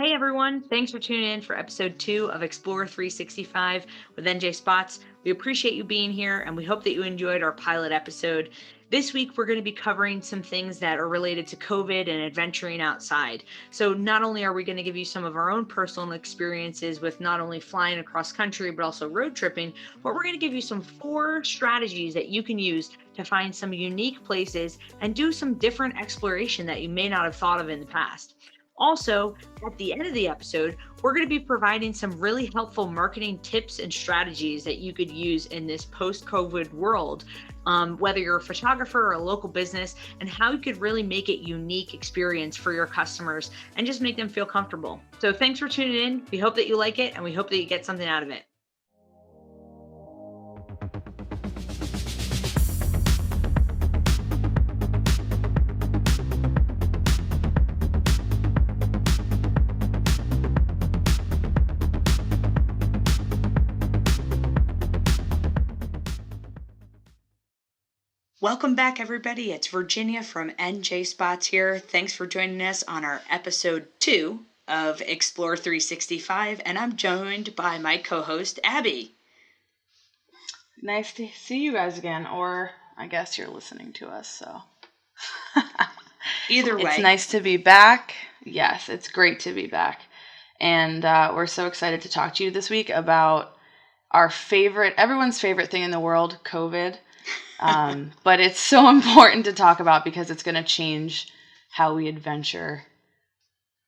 Hey everyone, thanks for tuning in for episode 2 of Explore 365 with NJspots. We appreciate you being here and we hope that you enjoyed our pilot episode. This week we're going to be covering some things that are related to COVID and adventuring outside. So not only are we going to give you some of our own personal experiences with not only flying across country but also road tripping, but we're going to give you some 4 strategies that you can use to find some unique places and do some different exploration that you may not have thought of in the past. Also, at the end of the episode, we're going to be providing some really helpful marketing tips and strategies that you could use in this post-COVID world, whether you're a photographer or a local business, and how you could really make it unique experience for your customers and just make them feel comfortable. So thanks for tuning in. We hope that you like it and we hope that you get something out of it. Welcome back, everybody. It's Virginia from NJspots here. Thanks for joining us on our episode 2 of Explore 365, and I'm joined by my co-host, Abby. Nice to see you guys again, or I guess you're listening to us, so. Either way. It's nice to be back. Yes, it's great to be back. And we're so excited to talk to you this week about everyone's favorite thing in the world, COVID. But it's so important to talk about because it's going to change how we adventure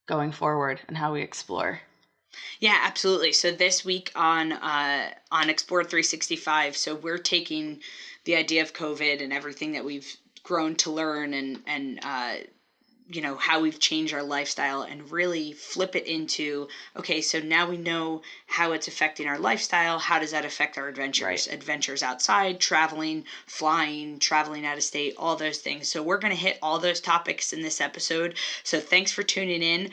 going forward and how we explore. Yeah, absolutely. So this week on Explore 365, so we're taking the idea of COVID and everything that we've grown to learn and how we've changed our lifestyle and really flip it into, okay, so now we know how it's affecting our lifestyle. How does that affect our adventures? Right. Adventures outside, traveling, flying, traveling out of state, all those things. So we're going to hit all those topics in this episode. So thanks for tuning in.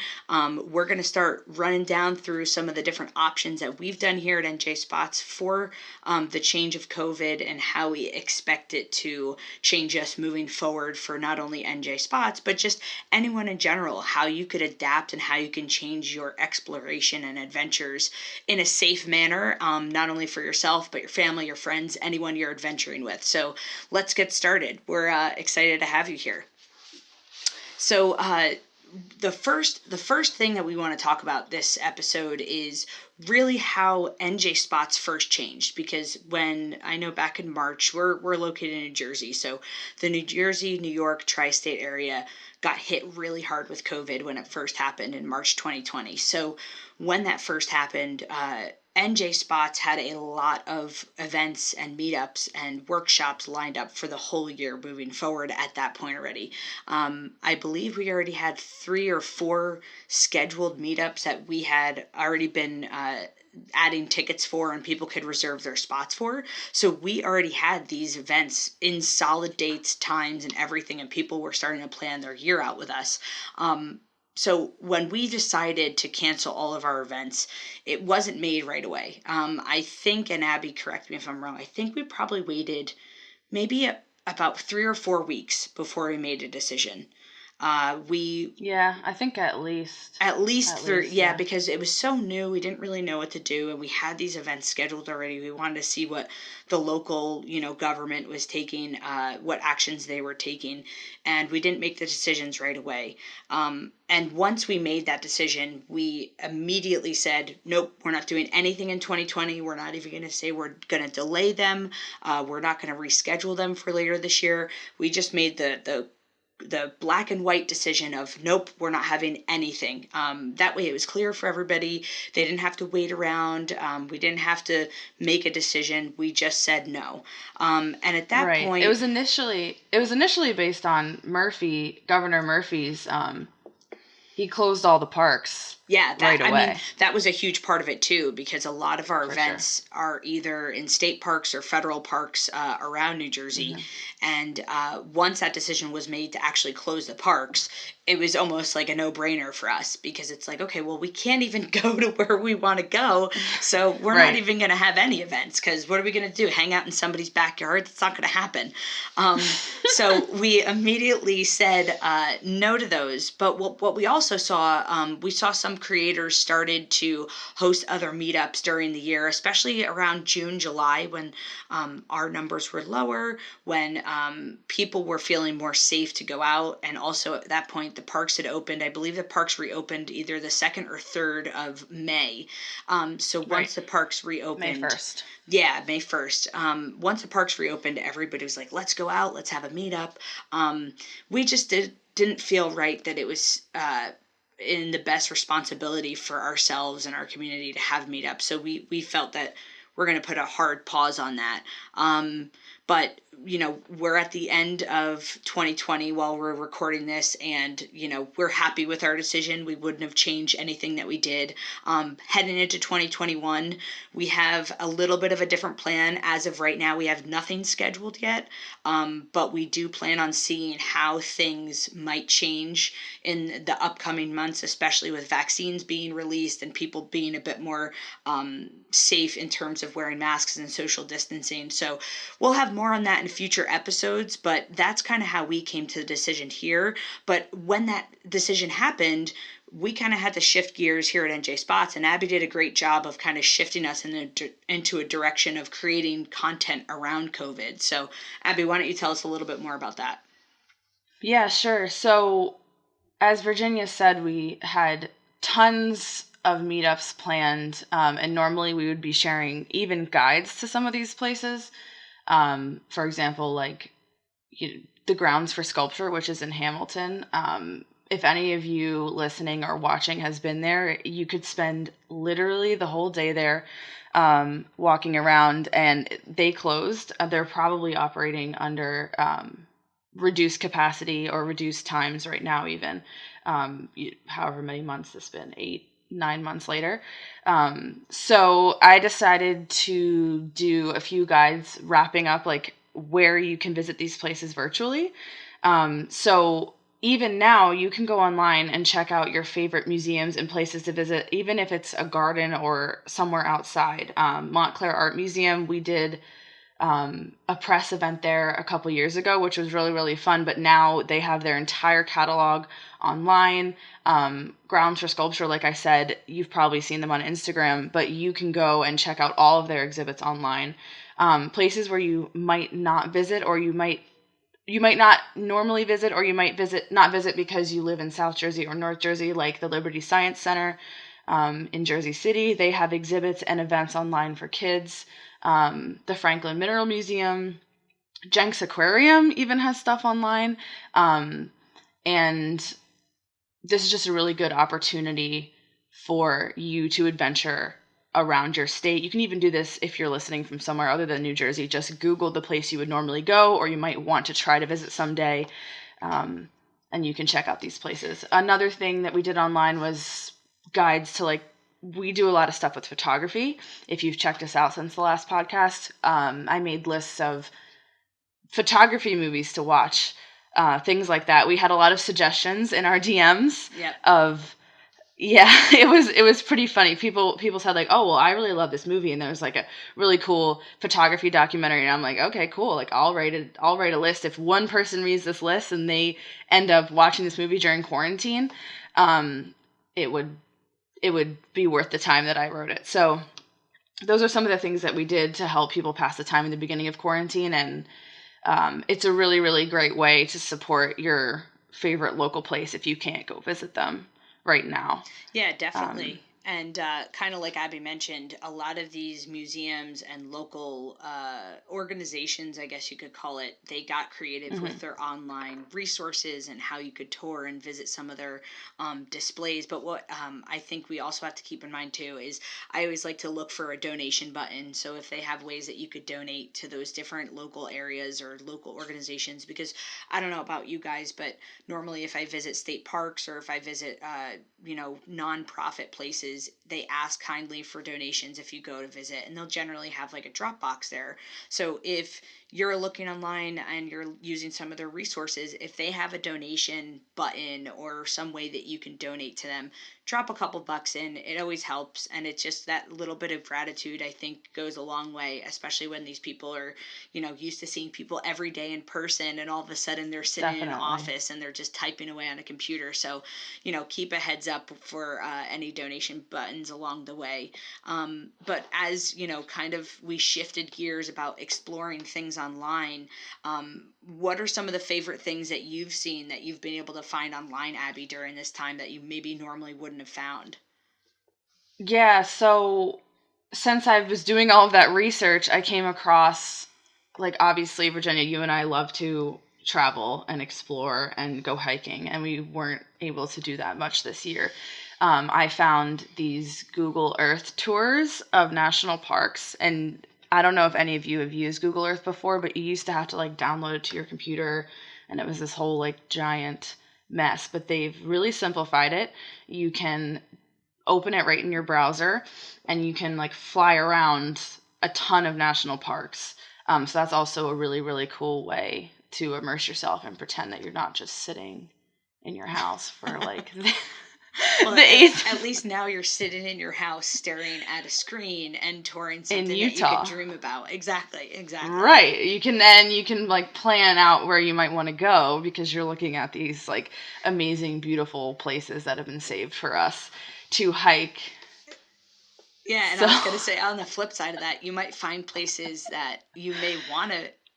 We're going to start running down through some of the different options that we've done here at NJspots for the change of COVID and how we expect it to change us moving forward for not only NJspots, but just anyone in general, how you could adapt and how you can change your exploration and adventures in a safe manner, not only for yourself, but your family, your friends, anyone you're adventuring with. So let's get started. We're excited to have you here. So the first thing that we want to talk about this episode is really how NJspots first changed, because when I know back in March, we're located in New Jersey, so the New Jersey, New York tri-state area got hit really hard with COVID when it first happened in March 2020. So when that first happened, NJspots had a lot of events and meetups and workshops lined up for the whole year moving forward at that point already. I believe we already had 3 or 4 scheduled meetups that we had already been adding tickets for and people could reserve their spots for. So we already had these events in solid dates, times, and everything, and people were starting to plan their year out with us. So when we decided to cancel all of our events, it wasn't made right away. I think, and Abby, correct me if I'm wrong, I think we probably waited maybe about 3 or 4 weeks before we made a decision. I think at least because it was so new, we didn't really know what to do, and we had these events scheduled already. We wanted to see what the local government was taking, what actions they were taking, and we didn't make the decisions right away. And once we made that decision, we immediately said, nope, we're not doing anything in 2020. We're not even going to say we're going to delay them. We're not going to reschedule them for later this year. We just made the black and white decision of, nope, we're not having anything. That way it was clear for everybody. They didn't have to wait around. We didn't have to make a decision. We just said no. And at that point, it was initially based on Governor Murphy's. He closed all the parks. Yeah, right away. I mean, that was a huge part of it too, because a lot of our events are either in state parks or federal parks around New Jersey. Mm-hmm. And once that decision was made to actually close the parks, it was almost like a no-brainer for us, because it's like, okay, well, we can't even go to where we want to go, so we're not even going to have any events, because what are we going to do? Hang out in somebody's backyard? That's not going to happen. So we immediately said no to those. But what we also saw, we saw some some creators started to host other meetups during the year, especially around June, July, when our numbers were lower, when people were feeling more safe to go out. And also at that point, the parks had opened. I believe the parks reopened either the 2nd or 3rd of May. So once the parks reopened, May 1st. Yeah, May 1st. Once the parks reopened, everybody was like, let's go out, let's have a meetup. We just didn't feel right that it was in the best responsibility for ourselves and our community to have meetups. So we felt that we're going to put a hard pause on that. But, we're at the end of 2020 while we're recording this, and, we're happy with our decision. We wouldn't have changed anything that we did. Heading into 2021, we have a little bit of a different plan. As of right now, we have nothing scheduled yet, but we do plan on seeing how things might change in the upcoming months, especially with vaccines being released and people being a bit more safe in terms of wearing masks and social distancing. So we'll have more on that in future episodes, but that's kind of how we came to the decision here. But when that decision happened, we kind of had to shift gears here at NJspots, and Abby did a great job of kind of shifting us into a direction of creating content around COVID. So, Abby, why don't you tell us a little bit more about that? Yeah, sure. So, as Virginia said, we had tons of meetups planned, and normally we would be sharing even guides to some of these places. For example, like the Grounds for Sculpture, which is in Hamilton. If any of you listening or watching has been there, you could spend literally the whole day there walking around, and they closed. They're probably operating under reduced capacity or reduced times right now, even however many months it's been, 8-9 months later. So I decided to do a few guides wrapping up like where you can visit these places virtually. So even now you can go online and check out your favorite museums and places to visit, even if it's a garden or somewhere outside. Montclair Art Museum, we did a press event there a couple years ago, which was really, really fun. But now they have their entire catalog online. Grounds for Sculpture, like I said, you've probably seen them on Instagram, but you can go and check out all of their exhibits online. Places where you might not visit, or you might not normally visit, or you might not visit because you live in South Jersey or North Jersey, like the Liberty Science Center in Jersey City. They have exhibits and events online for kids. The Franklin Mineral Museum, Jenks Aquarium even has stuff online. And this is just a really good opportunity for you to adventure around your state. You can even do this if you're listening from somewhere other than New Jersey. Just Google the place you would normally go, or you might want to try to visit someday, and you can check out these places. Another thing that we did online was guides to we do a lot of stuff with photography. If you've checked us out since the last podcast, I made lists of photography movies to watch, things like that. We had a lot of suggestions in our DMs. Yep. It was pretty funny. People said like, oh, well, I really love this movie, and there was like a really cool photography documentary, and I'm like, okay, cool. Like I'll write a list. If one person reads this list and they end up watching this movie during quarantine, it would be worth the time that I wrote it. So those are some of the things that we did to help people pass the time in the beginning of quarantine, and it's a really, really great way to support your favorite local place if you can't go visit them right now. Yeah, definitely. And kind of like Abby mentioned, a lot of these museums and local organizations, I guess you could call it, they got creative with their online resources and how you could tour and visit some of their displays. But what I think we also have to keep in mind too is I always like to look for a donation button. So if they have ways that you could donate to those different local areas or local organizations, because I don't know about you guys, but normally if I visit state parks or if I visit, nonprofit places, they ask kindly for donations if you go to visit, and they'll generally have like a drop box there. So if you're looking online and you're using some of their resources, if they have a donation button or some way that you can donate to them, drop a couple bucks in. It always helps, and it's just that little bit of gratitude, I think, goes a long way, especially when these people are, used to seeing people every day in person, and all of a sudden they're sitting in an Definitely. office and they're just typing away on a computer. So, keep a heads up for any donation buttons along the way. But as, kind of we shifted gears about exploring things online, what are some of the favorite things that you've seen that you've been able to find online, Abby, during this time that you maybe normally wouldn't have found? Yeah, so since I was doing all of that research, I came across, like, obviously, Virginia, you and I love to travel and explore and go hiking, and we weren't able to do that much this year. I found these Google Earth tours of national parks, and I don't know if any of you have used Google Earth before, but you used to have to like download it to your computer, and it was this whole like giant mess. But they've really simplified it. You can open it right in your browser, and you can like fly around a ton of national parks. So that's also a really, really cool way to immerse yourself and pretend that you're not just sitting in your house for like Well, the eighth at least now you're sitting in your house staring at a screen and touring in something that you Utah. could dream about. Exactly. Right. You can like plan out where you might want to go because you're looking at these like amazing, beautiful places that have been saved for us to hike. Yeah, and So I was gonna say on the flip side of that, you might find places that you may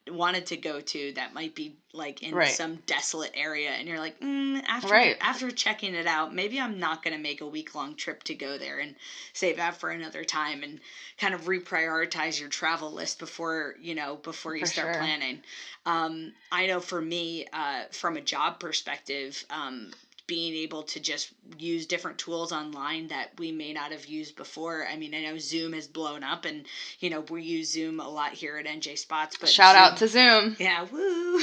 wanted to go to that might be like in right. some desolate area, and you're like, Right. after checking it out, maybe I'm not gonna make a week-long trip to go there, and save that for another time, and kind of reprioritize your travel list before you For start sure. planning. I know for me, from a job perspective, being able to just use different tools online that we may not have used before. I mean, I know Zoom has blown up, and we use Zoom a lot here at NJspots, but Shout out Zoom, to Zoom. yeah, woo.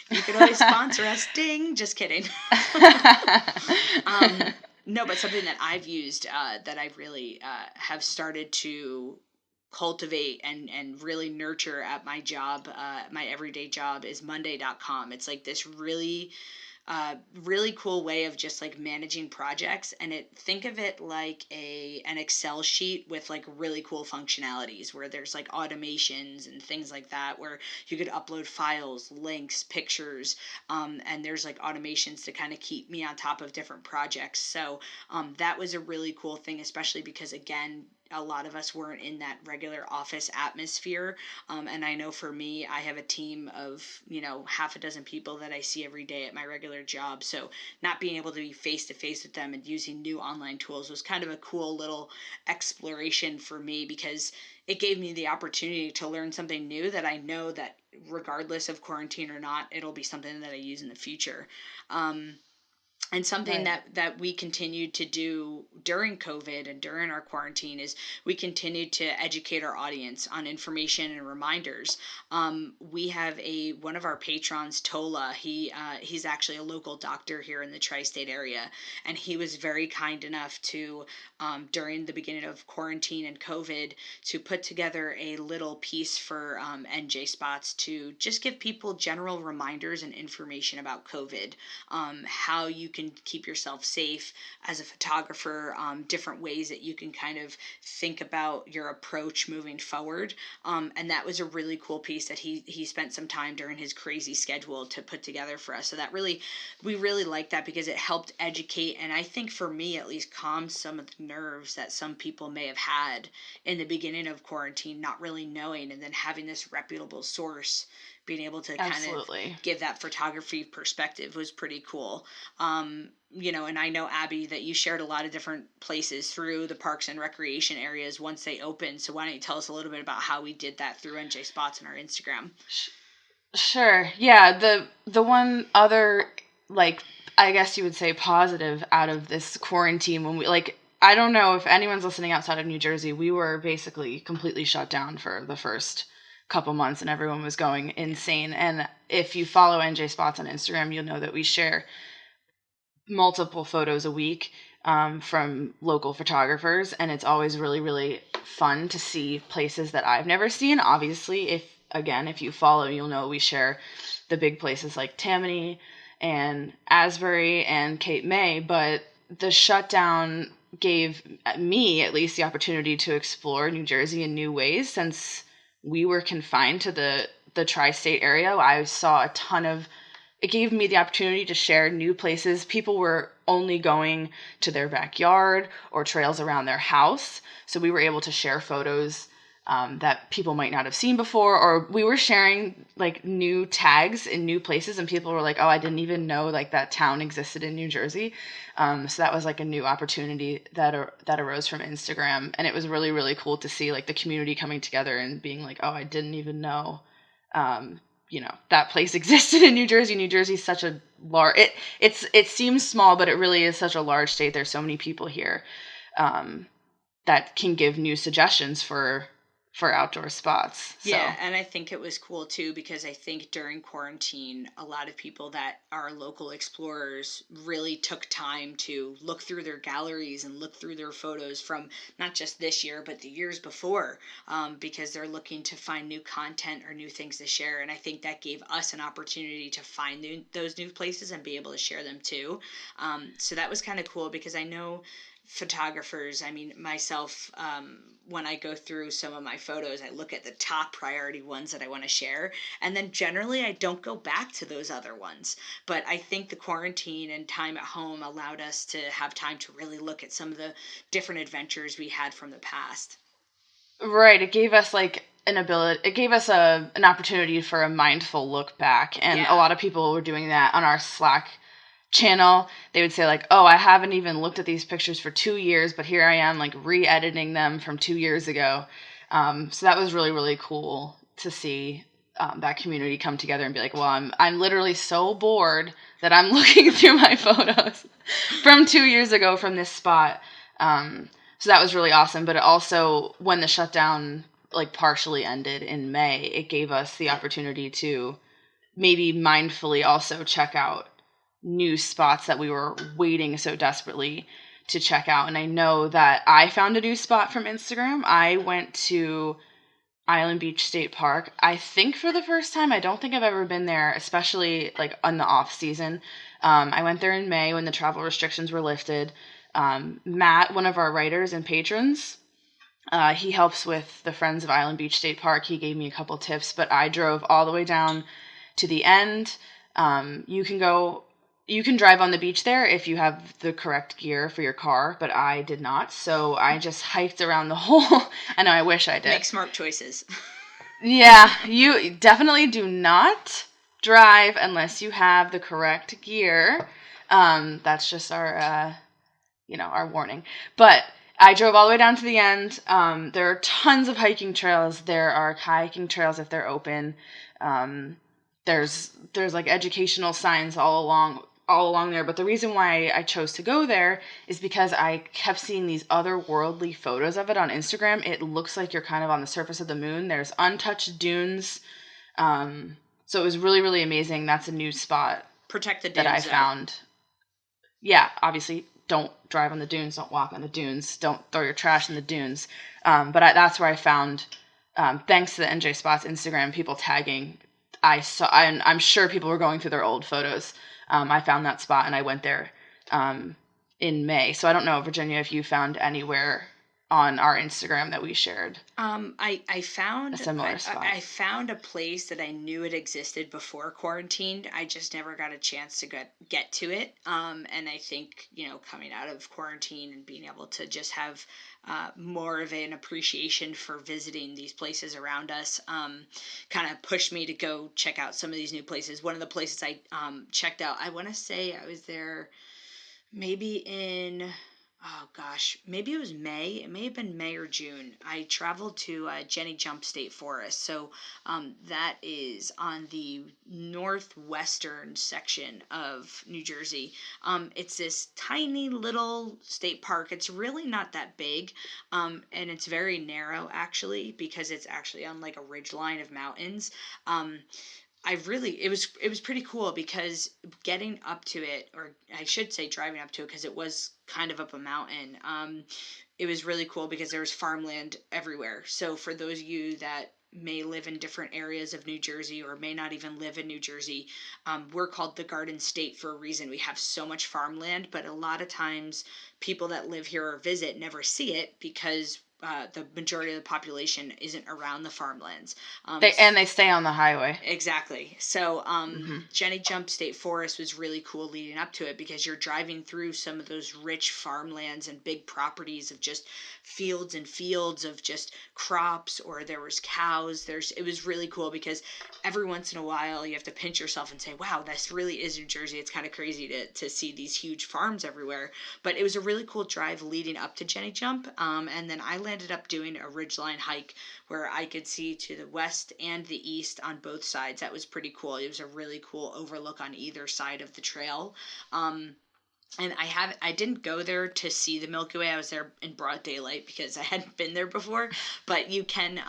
You could always sponsor us. Ding. Just kidding. No, but something that I've used that I really have started to cultivate and really nurture at my job, my everyday job, is Monday.com. It's like this really cool way of just like managing projects, and think of it like an Excel sheet with like really cool functionalities where there's like automations and things like that, where you could upload files, links, pictures, and there's like automations to kind of keep me on top of different projects. So that was a really cool thing, especially because, again, a lot of us weren't in that regular office atmosphere. And I know for me, I have a team of, half a dozen people that I see every day at my regular job. So not being able to be face to face with them and using new online tools was kind of a cool little exploration for me, because it gave me the opportunity to learn something new that I know that regardless of quarantine or not, it'll be something that I use in the future. And something Right. that we continued to do during COVID and during our quarantine is we continued to educate our audience on information and reminders. We have one of our patrons, Tola. He's actually a local doctor here in the tri-state area, and he was very kind enough to, during the beginning of quarantine and COVID, to put together a little piece for NJspots to just give people general reminders and information about COVID, how you can keep yourself safe as a photographer, different ways that you can kind of think about your approach moving forward. And that was a really cool piece that he spent some time during his crazy schedule to put together for us. So we really liked that, because it helped educate, and I think for me at least, calm some of the nerves that some people may have had in the beginning of quarantine, not really knowing, and then having this reputable source being able to kind of Absolutely. give that photography perspective was pretty cool. And I know, Abby, that you shared a lot of different places through the parks and recreation areas once they opened. So why don't you tell us a little bit about how we did that through NJspots and our Instagram? Sure. Yeah, the one other, like, I guess you would say, positive out of this quarantine, when we like, I don't know if anyone's listening outside of New Jersey, we were basically completely shut down for the first couple months, and everyone was going insane. And if you follow NJspots on Instagram, you'll know that we share multiple photos a week from local photographers, and it's always really, really fun to see places that I've never seen. Obviously, if you follow, you'll know we share the big places like Tammany and Asbury and Cape May, but the shutdown gave me at least the opportunity to explore New Jersey in new ways. Since we were confined to the tri-state area, I saw a ton of, it gave me the opportunity to share new places. People were only going to their backyard or trails around their house. So we were able to share photos that people might not have seen before, or we were sharing like new tags in new places, and people were like, oh, I didn't even know like that town existed in New Jersey. So that was like a new opportunity that arose from Instagram. And it was really, really cool to see like the community coming together and being like, oh, I didn't even know that place existed in New Jersey. New Jersey is such a large, it seems small, but it really is such a large state. There's so many people here that can give new suggestions for outdoor spots. So. Yeah, and I think it was cool too, because I think during quarantine, a lot of people that are local explorers really took time to look through their galleries and look through their photos from not just this year, but the years before, because they're looking to find new content or new things to share. And I think that gave us an opportunity to find those new places and be able to share them too. So that was kind of cool, because I know photographers, I mean, myself, when I go through some of my photos, I look at the top priority ones that I want to share, and then generally I don't go back to those other ones. But I think the quarantine and time at home allowed us to have time to really look at some of the different adventures we had from the past. Right. It gave us like it gave us an opportunity for a mindful look back. And a lot of people were doing that on our Slack channel. They would say like, oh, I haven't even looked at these pictures for 2 years, but here I am like re-editing them from 2 years ago. So that was really, really cool to see that community come together and be like, well, I'm literally so bored that I'm looking through my photos from 2 years ago from this spot. So that was really awesome. But it also, when the shutdown like partially ended in May, it gave us the opportunity to maybe mindfully also check out new spots that we were waiting so desperately to check out. And I know that I found a new spot from Instagram. I went to Island Beach State Park, I think for the first time. I don't think I've ever been there, especially like on the off season. I went there in May when the travel restrictions were lifted. Matt, one of our writers and patrons, he helps with the Friends of Island Beach State Park. He gave me a couple tips, but I drove all the way down to the end. You can drive on the beach there if you have the correct gear for your car, but I did not. So I just hiked around the whole. I know, I wish I did. Make smart choices. Yeah, you definitely do not drive unless you have the correct gear. That's just our warning. But I drove all the way down to the end. There are tons of hiking trails. There are kayaking trails if they're open. There's like educational signs all along there. But the reason why I chose to go there is because I kept seeing these otherworldly photos of it on Instagram. It looks like you're kind of on the surface of the moon. There's untouched dunes. So it was really, really amazing. That's a new spot. Protect the dunes that I found. Yeah, obviously don't drive on the dunes. Don't walk on the dunes. Don't throw your trash in the dunes. But that's where I found, thanks to the NJspots Instagram, people tagging. I'm sure people were going through their old photos. I found that spot and I went there in May. So I don't know, Virginia, if you found anywhere on our Instagram that we shared. I found a similar spot. I found a place that I knew it existed before quarantine. I just never got a chance to get to it. And I think, coming out of quarantine and being able to just have more of an appreciation for visiting these places around us kind of pushed me to go check out some of these new places. One of the places I checked out, I want to say I was there maybe in, oh gosh, maybe it was May. It may have been May or June. I traveled to Jenny Jump State Forest. So that is on the northwestern section of New Jersey. It's this tiny little state park. It's really not that big. And it's very narrow, actually, because it's actually on like a ridge line of mountains. it was pretty cool because getting up to it, or I should say driving up to it, because it was kind of up a mountain. It was really cool because there was farmland everywhere. So for those of you that may live in different areas of New Jersey or may not even live in New Jersey, we're called the Garden State for a reason. We have so much farmland, but a lot of times people that live here or visit never see it because the majority of the population isn't around the farmlands. They stay on the highway. Exactly. So, Mm-hmm. Jenny Jump State Forest was really cool leading up to it because you're driving through some of those rich farmlands and big properties of just fields and fields of just crops, or there was cows. It was really cool because every once in a while you have to pinch yourself and say, wow, this really is New Jersey. It's kind of crazy to see these huge farms everywhere. But it was a really cool drive leading up to Jenny Jump. And then I landed up doing a ridgeline hike where I could see to the west and the east on both sides. That was pretty cool. It was a really cool overlook on either side of the trail. And I didn't go there to see the Milky Way. I was there in broad daylight because I hadn't been there before. But you can,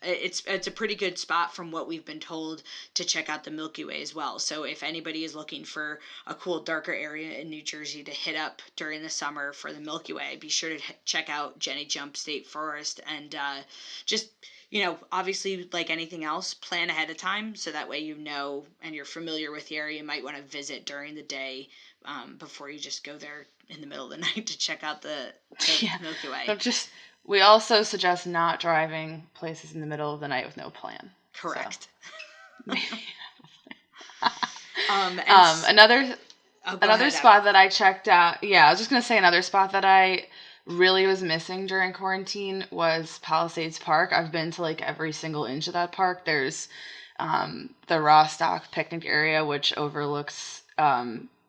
it's a pretty good spot from what we've been told to check out the Milky Way as well. So if anybody is looking for a cool darker area in New Jersey to hit up during the summer for the Milky Way, be sure to check out Jenny Jump State Forest and just, obviously, like anything else, plan ahead of time so that way and you're familiar with the area. You might want to visit during the day before you just go there in the middle of the night to check out the Milky Way. We also suggest not driving places in the middle of the night with no plan. Correct. So. Another spot that I checked out. Yeah, I was just gonna say another spot that I really was missing during quarantine was Palisades Park. I've been to like every single inch of that park. There's the Rostock picnic area, which overlooks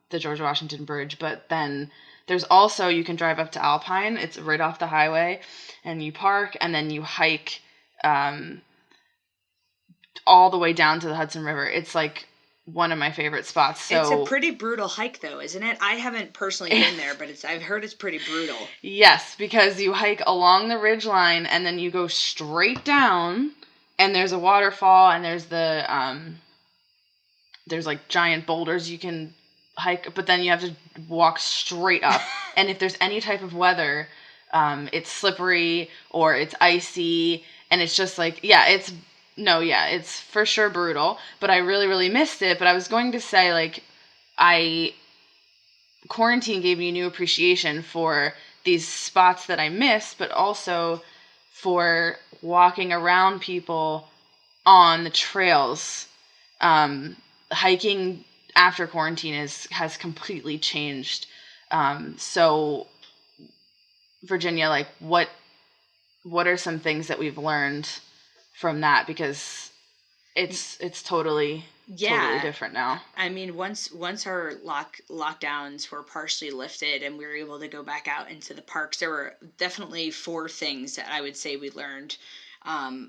the George Washington Bridge, but then there's also, you can drive up to Alpine. It's right off the highway, and you park, and then you hike all the way down to the Hudson River. It's like one of my favorite spots. So it's a pretty brutal hike, though, isn't it? I haven't personally been there, but I've heard it's pretty brutal. Yes, because you hike along the ridge line, and then you go straight down, and there's a waterfall, and there's there's like giant boulders you can hike, but then you have to walk straight up. And if there's any type of weather, it's slippery or it's icy, and it's just like, it's for sure brutal. But I really, really missed it. But I was going to say, like, quarantine gave me a new appreciation for these spots that I missed, but also for walking around people on the trails. Hiking after quarantine has completely changed. So Virginia, like, what are some things that we've learned from that? Because it's totally different now. I mean, once our lockdowns were partially lifted and we were able to go back out into the parks, there were definitely 4 things that I would say we learned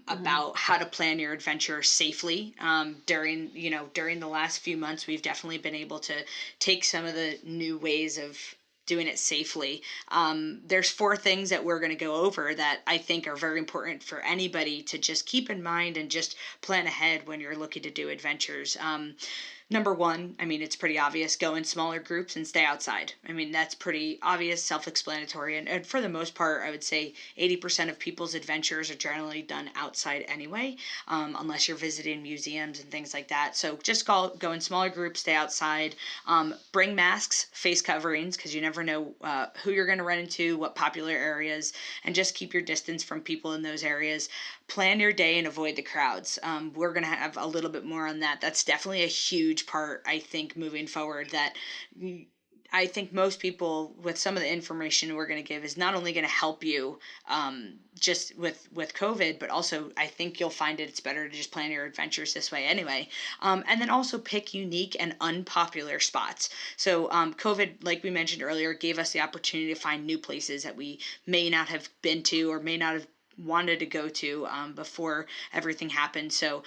about how to plan your adventure safely. During the last few months, we've definitely been able to take some of the new ways of doing it safely. There's 4 things that we're going to go over that I think are very important for anybody to just keep in mind and just plan ahead when you're looking to do adventures. Number 1, I mean, it's pretty obvious, go in smaller groups and stay outside. I mean, that's pretty obvious, self-explanatory. And for the most part, I would say 80% of people's adventures are generally done outside anyway, unless you're visiting museums and things like that. So just go in smaller groups, stay outside, bring masks, face coverings, because you never know who you're going to run into, what popular areas, and just keep your distance from people in those areas. Plan your day and avoid the crowds. We're going to have a little bit more on that. That's definitely a huge part, I think, moving forward, that I think most people, with some of the information we're going to give, is not only going to help you just with COVID, but also I think you'll find it's better to just plan your adventures this way anyway. And then also pick unique and unpopular spots. So COVID, like we mentioned earlier, gave us the opportunity to find new places that we may not have been to or may not have wanted to go to before everything happened. So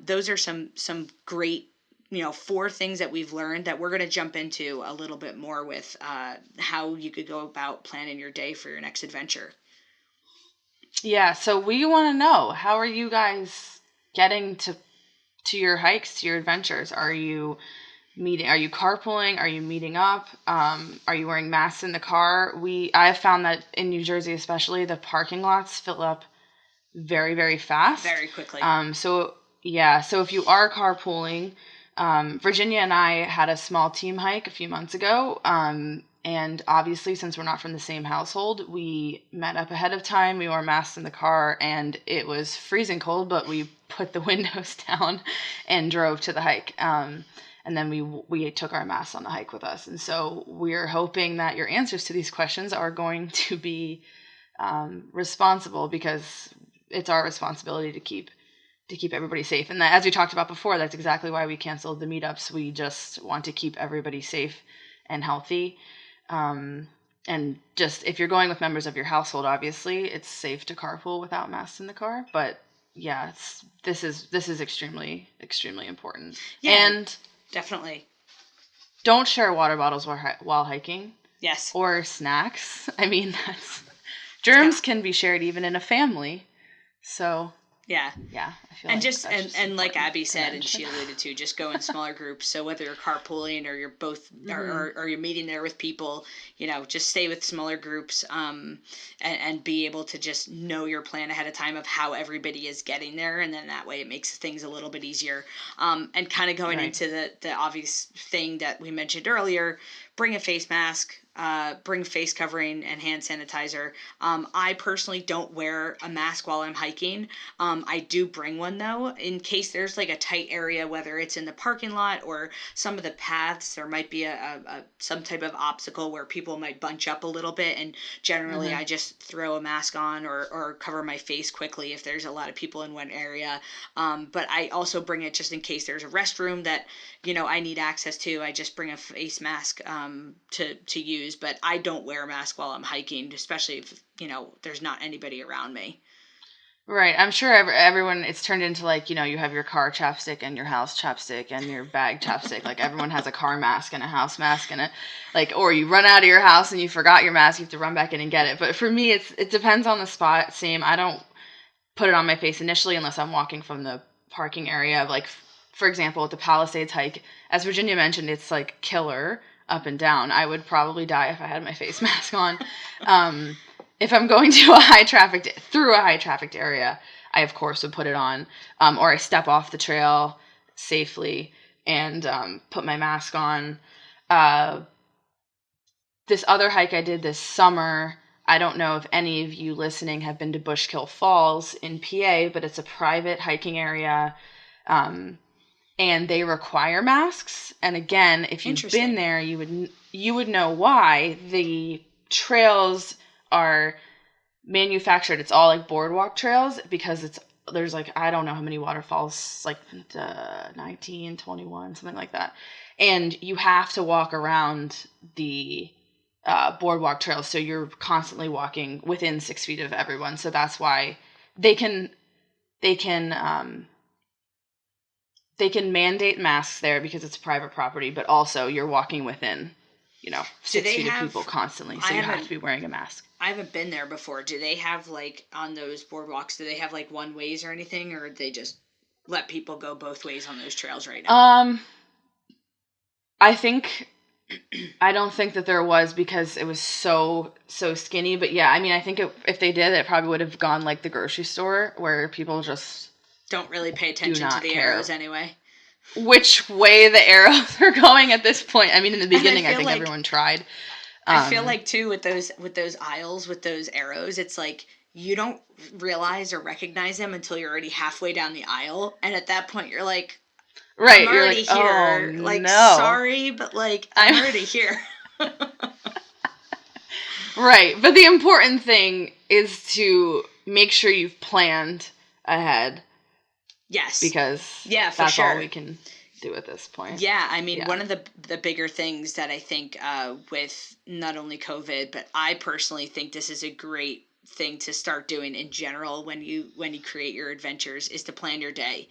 those are some great 4 things that we've learned that we're going to jump into a little bit more with how you could go about planning your day for your next adventure. Yeah, so we want to know, how are you guys getting to your hikes, to your adventures? Are you carpooling? Are you meeting up? Are you wearing masks in the car? I have found that in New Jersey especially, the parking lots fill up very, very fast. Very quickly. So if you are carpooling, Virginia and I had a small team hike a few months ago. And obviously, since we're not from the same household, we met up ahead of time. We wore masks in the car, and it was freezing cold, but we put the windows down and drove to the hike. And then we took our masks on the hike with us. And so we're hoping that your answers to these questions are going to be responsible, because it's our responsibility to keep everybody safe. And that, as we talked about before, that's exactly why we canceled the meetups. We just want to keep everybody safe and healthy. And just, if you're going with members of your household, obviously it's safe to carpool without masks in the car. But yeah, this is extremely, extremely important. Yeah, and definitely. Don't share water bottles while hiking. Yes. Or snacks. I mean, germs can be shared even in a family. So yeah, I feel and like and like Abby said, and she alluded to, just go in smaller groups. So whether you're carpooling or you're both, or you're meeting there with people, just stay with smaller groups, and be able to just know your plan ahead of time of how everybody is getting there, and then that way it makes things a little bit easier. And kind of going into the obvious thing that we mentioned earlier, bring a face mask. Bring face covering and hand sanitizer. I personally don't wear a mask while I'm hiking. I do bring one though, in case there's like a tight area, whether it's in the parking lot or some of the paths. There might be some type of obstacle where people might bunch up a little bit, and generally I just throw a mask on or cover my face quickly if there's a lot of people in one area. But I also bring it just in case there's a restroom that I need access to. I just bring a face mask to use. But I don't wear a mask while I'm hiking, especially if, there's not anybody around me. Right. I'm sure everyone, it's turned into like, you have your car chapstick and your house chapstick and your bag chapstick. Like everyone has a car mask and a house mask and or you run out of your house and you forgot your mask, you have to run back in and get it. But for me, it depends on the spot. Same. I don't put it on my face initially unless I'm walking from the parking area. Like, for example, at the Palisades hike, as Virginia mentioned, it's like killer up and down. I would probably die if I had my face mask on. If I'm going to through a high trafficked area, I of course would put it on. Or I step off the trail safely and put my mask on. This other hike I did this summer, I don't know if any of you listening have been to Bushkill Falls in PA, but it's a private hiking area. And they require masks. And again, if you've been there, you would know why. The trails are manufactured. It's all like boardwalk trails, because there's like, I don't know how many waterfalls, like 19, 21, something like that. And you have to walk around the boardwalk trails, so you're constantly walking within 6 feet of everyone. So that's why they can mandate masks there, because it's private property, but also you're walking within, 6 feet of people constantly. So you have to be wearing a mask. I haven't been there before. Do they have, like, on those boardwalks, do they have, like, one ways or anything, or do they just let people go both ways on those trails right now? I don't think that there was, because it was so skinny. But yeah, I mean, I think if they did, it probably would have gone like the grocery store, where people just don't really pay attention to the arrows anyway. Which way the arrows are going at this point. I mean, in the beginning, I think everyone tried. I feel like too with those aisles with those arrows, it's like you don't realize or recognize them until you're already halfway down the aisle, and at that point you're like, right, I'm already here. Oh, like, no. Sorry, but like I'm already here. Right, but the important thing is to make sure you've planned ahead. Yes. Because that's all we can do at this point. Yeah, I mean, one of the bigger things that I think with not only COVID, but I personally think this is a great thing to start doing in general when you create your adventures, is to plan your day.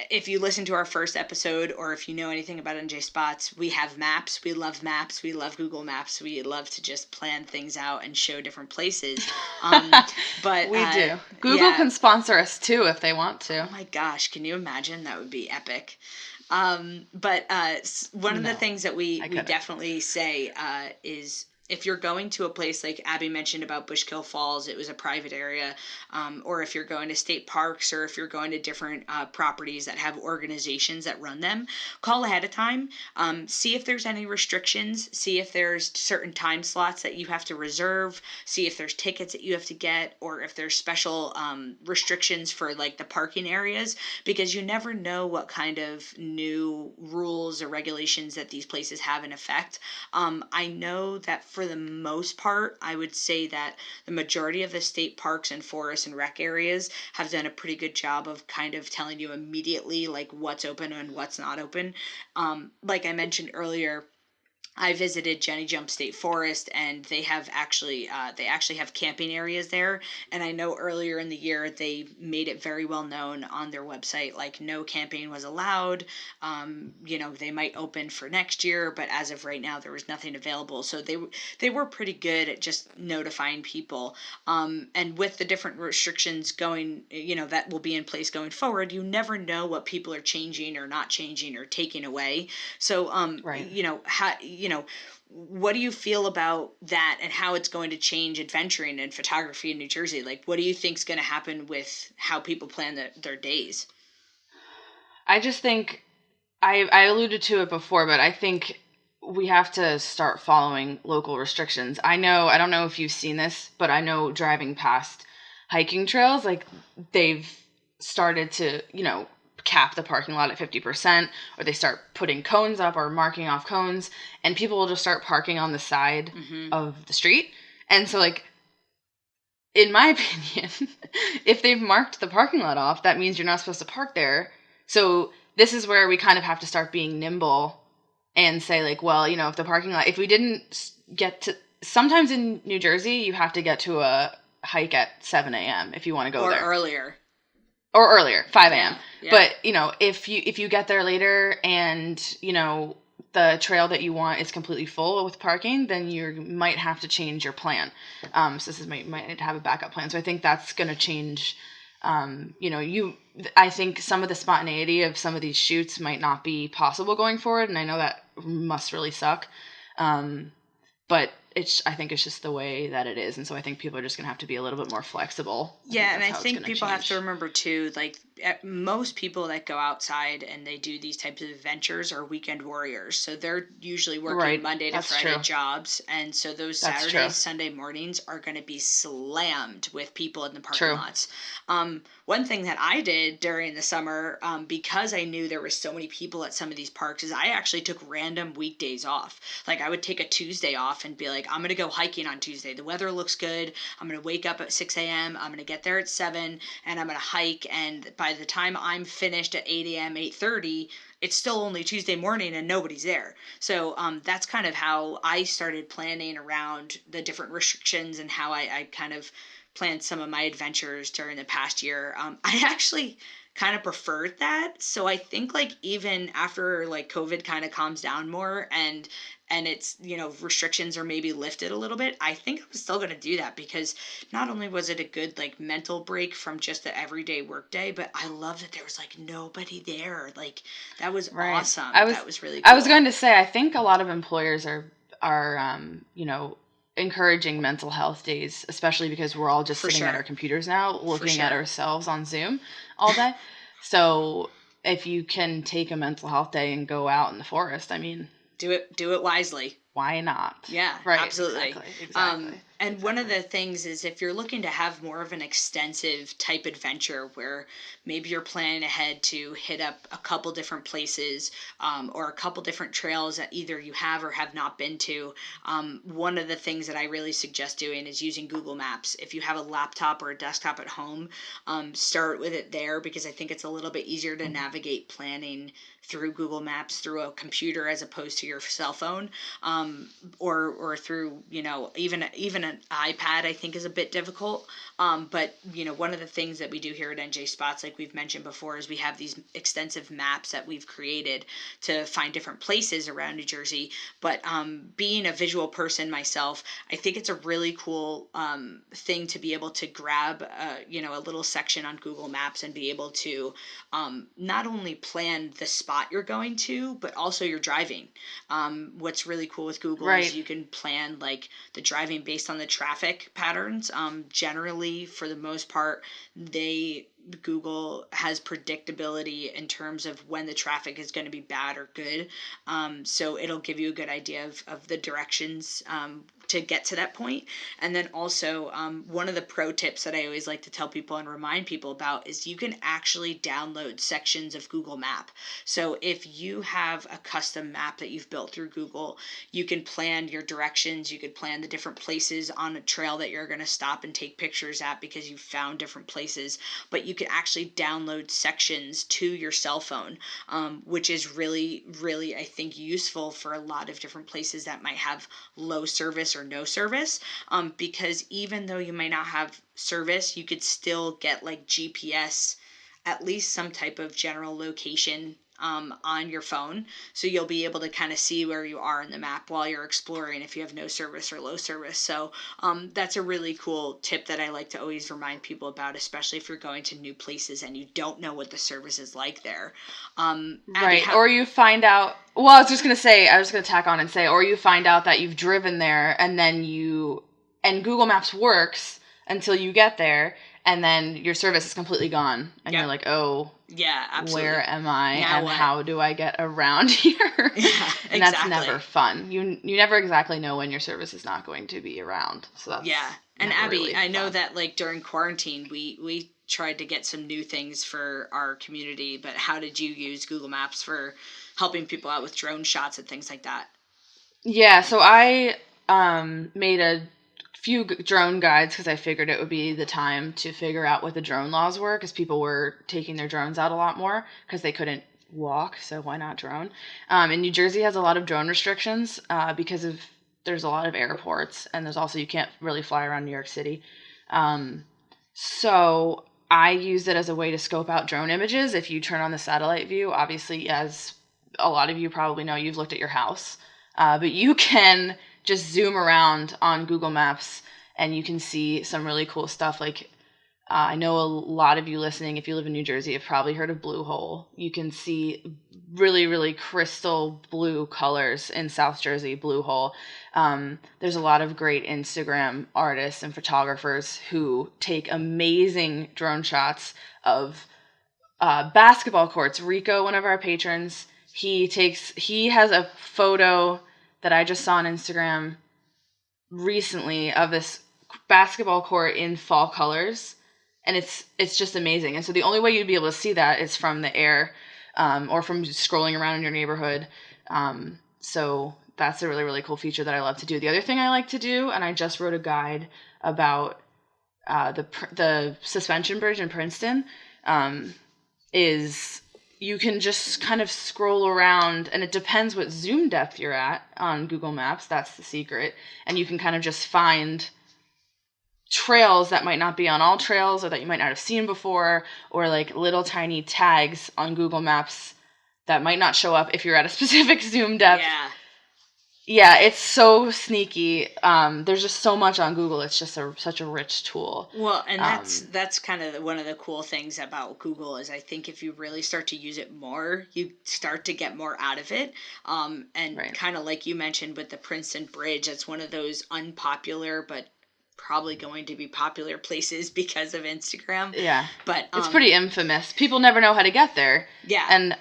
if you listen to our first episode, or if you know anything about NJspots, we have maps. We love maps. We love Google Maps. We love to just plan things out and show different places. But we do. Google can sponsor us too if they want to. Oh my gosh, can you imagine? That would be epic. But one of the things that we definitely say is, if you're going to a place like Abby mentioned about Bushkill Falls, it was a private area, or if you're going to state parks, or if you're going to different properties that have organizations that run them, call ahead of time. See if there's any restrictions. See if there's certain time slots that you have to reserve. See if there's tickets that you have to get, or if there's special restrictions for like the parking areas, because you never know what kind of new rules or regulations that these places have in effect. I know that for the most part, I would say that the majority of the state parks and forests and rec areas have done a pretty good job of kind of telling you immediately like what's open and what's not open. Like I mentioned earlier, I visited Jenny Jump State Forest, and they actually have camping areas there. And I know earlier in the year they made it very well known on their website, like no camping was allowed. They might open for next year, but as of right now, there was nothing available. So they were pretty good at just notifying people. And with the different restrictions going, that will be in place going forward, you never know what people are changing or not changing or taking away. So, right. What do you feel about that, and how it's going to change adventuring and photography in New Jersey? Like, what do you think is going to happen with how people plan their days? I just think, I alluded to it before, but I think we have to start following local restrictions. I don't know if you've seen this, but I know driving past hiking trails, like they've started to, cap the parking lot at 50%, or they start putting cones up or marking off cones, and people will just start parking on the side of the street. And so, like, in my opinion, if they've marked the parking lot off, that means you're not supposed to park there. So this is where we kind of have to start being nimble and say, like, well, if the parking lot, if we didn't get to, sometimes in New Jersey, you have to get to a hike at 7 a.m. if you want to go there. Or earlier, 5 a.m. Yeah. But, if you get there later and, the trail that you want is completely full with parking, then you might have to change your plan. So this is might need to have a backup plan. So I think that's going to change. I think some of the spontaneity of some of these shoots might not be possible going forward, and I know that must really suck. But I think it's just the way that it is, and so I think people are just going to have to be a little bit more flexible. Yeah, and I think people have to remember too, like, most people that go outside and they do these types of adventures are weekend warriors. So they're usually working Monday to Friday jobs, and so those Saturdays, Sunday mornings are going to be slammed with people in the parking lots. One thing that I did during the summer, because I knew there were so many people at some of these parks, is I actually took random weekdays off. Like, I would take a Tuesday off and be like, I'm going to go hiking on Tuesday. The weather looks good. I'm going to wake up at 6 a.m. I'm going to get there at 7, and I'm going to hike. And by the time I'm finished at 8 a.m., 8:30, it's still only Tuesday morning and nobody's there. So that's kind of how I started planning around the different restrictions and how I kind of planned some of my adventures during the past year. I actually kind of preferred that. So I think, like, even after like COVID kind of calms down more and it's, restrictions are maybe lifted a little bit, I think I'm still going to do that, because not only was it a good like mental break from just the everyday workday, but I love that there was like nobody there. Like, that was awesome. That was really cool. I was going to say, I think a lot of employers are encouraging mental health days, especially because we're all just sitting at our computers now, looking at ourselves on Zoom all day. So if you can take a mental health day and go out in the forest, I mean, do it wisely. Why not? Yeah, right, absolutely. Exactly. And one of the things is, if you're looking to have more of an extensive type adventure where maybe you're planning ahead to hit up a couple different places, or a couple different trails that either you have or have not been to, one of the things that I really suggest doing is using Google Maps. If you have a laptop or a desktop at home, start with it there, because I think it's a little bit easier to navigate planning through Google Maps through a computer as opposed to your cell phone. or through, even an iPad, I think is a bit difficult. But one of the things that we do here at NJspots, like we've mentioned before, is we have these extensive maps that we've created to find different places around New Jersey. But being a visual person myself, I think it's a really cool thing to be able to grab, a little section on Google Maps and be able to not only plan the spot you're going to, but also your driving. What's really cool with Google is you can plan like the driving based on the traffic patterns. Generally, for the most part, Google has predictability in terms of when the traffic is going to be bad or good. So it'll give you a good idea of the directions to get to that point. And then also, one of the pro tips that I always like to tell people and remind people about is you can actually download sections of Google Map. So if you have a custom map that you've built through Google, you can plan your directions, you could plan the different places on a trail that you're going to stop and take pictures at because you've found different places, but you can actually download sections to your cell phone, which is really, really, I think, useful for a lot of different places that might have low service or no service, because even though you might not have service, you could still get like GPS, at least some type of general location on your phone. So you'll be able to kind of see where you are in the map while you're exploring if you have no service or low service. So that's a really cool tip that I like to always remind people about, especially if you're going to new places and you don't know what the service is like there. Right. Or you find out, well, I was going to tack on and say, or you find out that you've driven there and then and Google Maps works until you get there, and then your service is completely gone, and you're like, oh, yeah, absolutely. Where am I, now and what? How do I get around here? Yeah, and that's never fun. You never exactly know when your service is not going to be around. So that's And Abby, really I know that like during quarantine, we tried to get some new things for our community, but how did you use Google Maps for helping people out with drone shots and things like that? Yeah, so I made a few drone guides because I figured it would be the time to figure out what the drone laws were, because people were taking their drones out a lot more because they couldn't walk, so why not drone? And New Jersey has a lot of drone restrictions because there's a lot of airports, and there's also, you can't really fly around New York City. So I used it as a way to scope out drone images. If you turn on the satellite view, obviously, as a lot of you probably know, you've looked at your house, but you can just zoom around on Google Maps and you can see some really cool stuff. Like, I know a lot of you listening, if you live in New Jersey, have probably heard of Blue Hole. You can see really, really crystal blue colors in South Jersey, Blue Hole. There's a lot of great Instagram artists and photographers who take amazing drone shots of basketball courts. Rico, one of our patrons, he has a photo that I just saw on Instagram recently of this basketball court in fall colors, and it's just amazing. And so the only way you'd be able to see that is from the air, or from scrolling around in your neighborhood. So that's a really, really cool feature that I love to do. The other thing I like to do, and I just wrote a guide about the suspension bridge in Princeton, is you can just kind of scroll around, and it depends what zoom depth you're at on Google Maps. That's the secret. And you can kind of just find trails that might not be on all trails, or that you might not have seen before, or like little tiny tags on Google Maps that might not show up if you're at a specific zoom depth. Yeah, it's so sneaky. There's just so much on Google. It's just such a rich tool. Well, and that's kind of one of the cool things about Google is I think if you really start to use it more, you start to get more out of it. And kind of like you mentioned with the Princeton Bridge, it's one of those unpopular but probably going to be popular places because of Instagram. Yeah, but it's pretty infamous. People never know how to get there. Yeah, and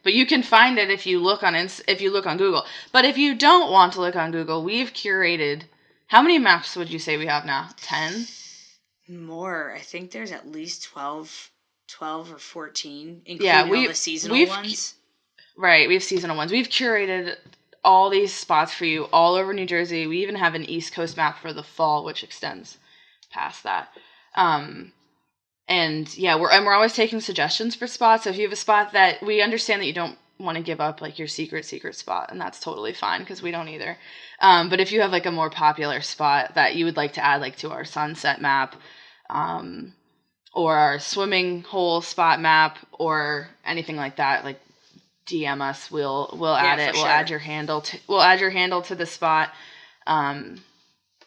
but you can find it if you look on Google. But if you don't want to look on Google, we've curated. How many maps would you say we have now? 10? More. I think there's at least 12 or 14, including all the seasonal ones. Right, we have seasonal ones. We've curated all these spots for you all over New Jersey. We even have an East Coast map for the fall, which extends past that. And yeah, we're always taking suggestions for spots. So if you have a spot that we understand that you don't want to give up like your secret spot, and that's totally fine because we don't either. But if you have like a more popular spot that you would like to add like to our sunset map, or our swimming hole spot map or anything like that, like DM us. We'll add it. We'll sure. add your handle to the spot.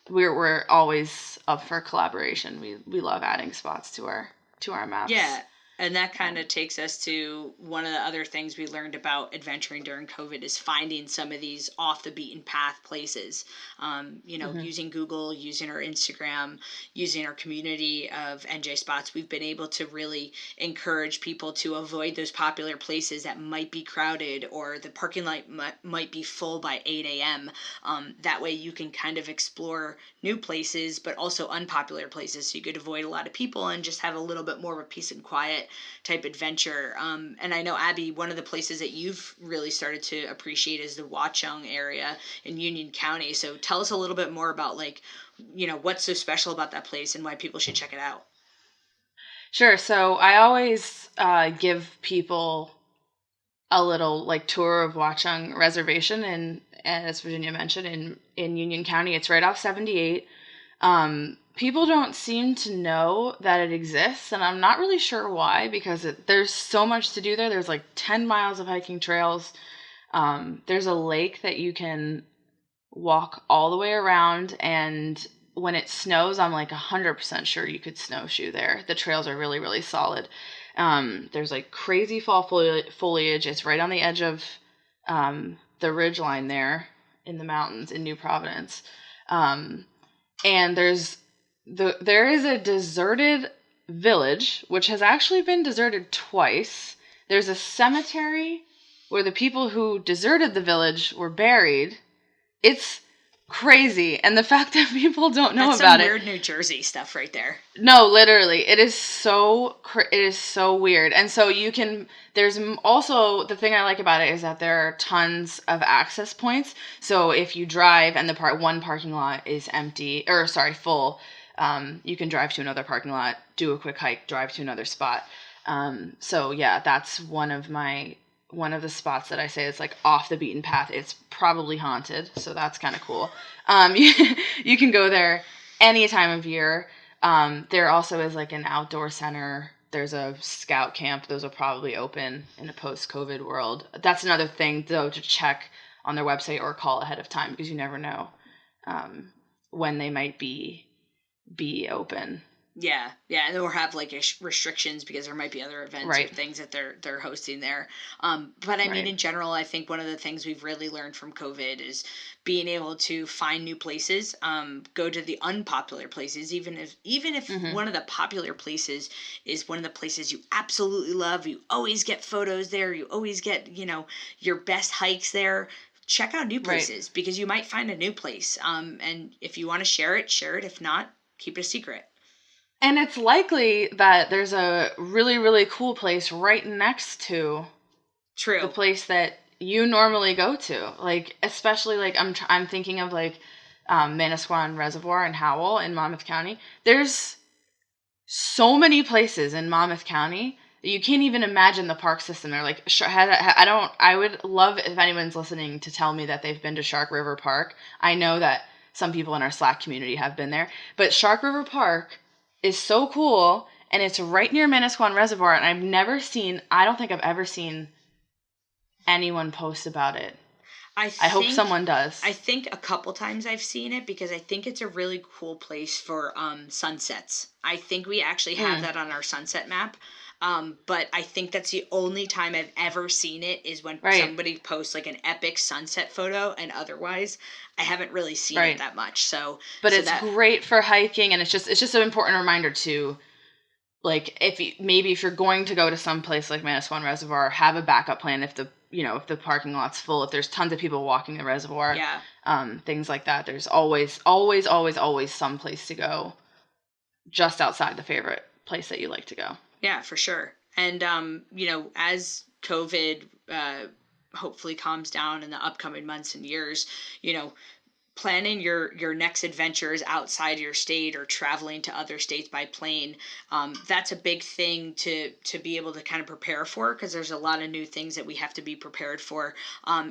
We're always up for collaboration. We love adding spots to our maps. Yeah. And that kind of takes us to one of the other things we learned about adventuring during COVID is finding some of these off the beaten path places. Using Google, using our Instagram, using our community of NJspots, we've been able to really encourage people to avoid those popular places that might be crowded or the parking lot might be full by 8 a.m. That way you can kind of explore new places, but also unpopular places. So you could avoid a lot of people and just have a little bit more of a peace and quiet type adventure. And I know, Abby, one of the places that you've really started to appreciate is the Wachong area in Union County. So tell us a little bit more about what's so special about that place and why people should check it out. Sure. So I always give people a little like tour of Wachong Reservation, and as Virginia mentioned, in Union County. It's right off 78. People don't seem to know that it exists, and I'm not really sure why, because there's so much to do there. There's like 10 miles of hiking trails. There's a lake that you can walk all the way around, and when it snows, I'm like 100% sure you could snowshoe there. The trails are really, really solid. There's like crazy fall foliage. It's right on the edge of the ridge line there in the mountains in New Providence. And there is a deserted village, which has actually been deserted twice. There's a cemetery where the people who deserted the village were buried. It's crazy, and the fact that people don't know That's about some it. weird New Jersey stuff right there. No, literally, it is so weird. And so there's also, the thing I like about it is that there are tons of access points. So if you drive and one parking lot is full, you can drive to another parking lot, do a quick hike, drive to another spot. So yeah, that's one of the spots that I say is like off the beaten path. It's probably haunted, so that's kind of cool. You can go there any time of year. There also is like an outdoor center. There's a scout camp. Those will probably open in a post-COVID world. That's another thing, though, to check on their website or call ahead of time, because you never know when they might be open. Yeah, and or have like restrictions because there might be other events or things that they're hosting there. But I mean, in general, I think one of the things we've really learned from COVID is being able to find new places, go to the unpopular places, even if one of the popular places is one of the places you absolutely love. You always get photos there. You always get your best hikes there. Check out new places because you might find a new place. And if you want to share it, share it. If not, keep it a secret. And it's likely that there's a really, really cool place right next to the place that you normally go to. Like, especially like I'm thinking of like Manasquan Reservoir in Howell in Monmouth County. There's so many places in Monmouth County that you can't even imagine the park system. They're like, I would love if anyone's listening to tell me that they've been to Shark River Park. I know that some people in our Slack community have been there, but Shark River Park is so cool, and it's right near Manasquan Reservoir, and I don't think I've ever seen anyone post about it. I hope someone does. I think a couple times I've seen it because I think it's a really cool place for sunsets. I think we actually have that on our sunset map. But I think that's the only time I've ever seen it is when somebody posts like an epic sunset photo, and otherwise I haven't really seen it that much. But it's great for hiking, and it's just an important reminder to, like, if you're going to go to some place like Manasquan Reservoir, have a backup plan if the parking lot's full, if there's tons of people walking the reservoir, things like that. There's always some place to go just outside the favorite place that you like to go. Yeah, for sure. And, as COVID hopefully calms down in the upcoming months and years, planning your next adventures outside your state or traveling to other states by plane, that's a big thing to be able to kind of prepare for, because there's a lot of new things that we have to be prepared for.